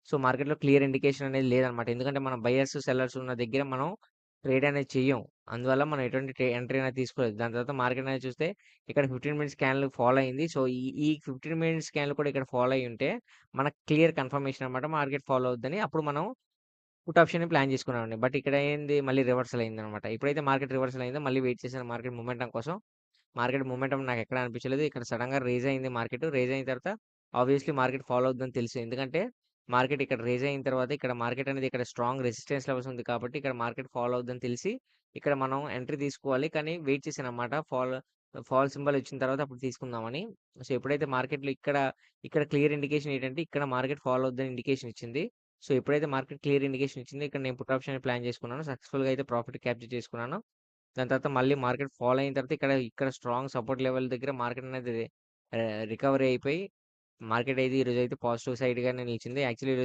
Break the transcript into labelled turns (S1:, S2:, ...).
S1: So, మార్కెట్‌లో clear indication అనేది లేదనమాట. ఎందుకంటే మనం బయర్స్, సెల్లర్స్ ఉన్న దగ్గర మనం ట్రేడ్ అనేది చెయ్యం. అందువల్ల మనం ఎటువంటి ఎంట్రీ అనేది తీసుకోలేదు. దాని తర్వాత మార్కెట్ అనేది చూస్తే ఇక్కడ 15 మినిట్స్ స్కాన్‌లు ఫాలో అయింది. సో, ఈ 15 మినిట్స్ స్కాన్‌లు కూడా ఇక్కడ ఫాలో అయ్యుంటే మనకు క్లియర్ కన్ఫర్మేషన్ అనమాట. మార్కెట్ ఫాలో అవుద్దని. అప్పుడు మనం పుట్ ఆప్షన్‌ని ప్లాన్ చేసుకున్నామండి. బట్ ఇక్కడ ఏంది మళ్ళీ రివర్సల్ అయిందనమాట. ఎప్పుడైతే మార్కెట్ రివర్సల్ అయిందో మళ్ళీ వెయిట్ చేశాను మార్కెట్ మొమెంటమ్ కోసం. మార్కెట్ మొమెంటమ్ నాకెక్కడ అనిపించలేదు. ఇక్కడ సడెన్‌గా రైజ్ అయింది మార్కెట్. రైజ్ అయిన తర్వాత ఆబ్వియస్‌లీ మార్కెట్ ఫాలో అవుద్దని తెలుసు. ఎందుకంటే మార్కెట్ ఇక్కడ రైజ్ అయిన తర్వాత ఇక్కడ మార్కెట్ అనేది ఇక్కడ స్ట్రాంగ్ రెసిస్టెన్స్ లెవెల్స్ ఉంది కాబట్టి ఇక్కడ మార్కెట్ ఫాలో అవుద్దని తెలిసి ఇక్కడ మనం ఎంట్రీ తీసుకోవాలి. కానీ వెయిట్ చేశాననమాట. ఫాల్ సింబల్ వచ్చిన తర్వాత అప్పుడు తీసుకుందామని. సో, ఎప్పుడైతే మార్కెట్‌లో ఇక్కడ క్లియర్ ఇండికేషన్ ఏంటంటే ఇక్కడ మార్కెట్ ఫాలో అవుద్దని ఇండికేషన్ ఇచ్చింది. సో, ఎప్పుడైతే మార్కెట్ క్లియర్ ఇండికేషన్ ఇచ్చిందో ఇక్కడ నేను పుట్ ఆప్షన్ ప్లాన్ చేసుకున్నాను. సక్సెస్‌ఫుల్‌గా అయితే ప్రాఫిట్ క్యాప్చర్ చేసుకున్నాను. దాని తర్వాత మళ్ళీ మార్కెట్ ఫాలో అయిన తర్వాత ఇక్కడ స్ట్రాంగ్ సపోర్ట్ లెవెల్ దగ్గర మార్కెట్ అనేది రికవరీ అయిపోయి మార్కెట్ అయితే ఈరోజైతే పాజిటివ్ సైడ్‌గానే నిలిచింది. యాక్చువల్లీ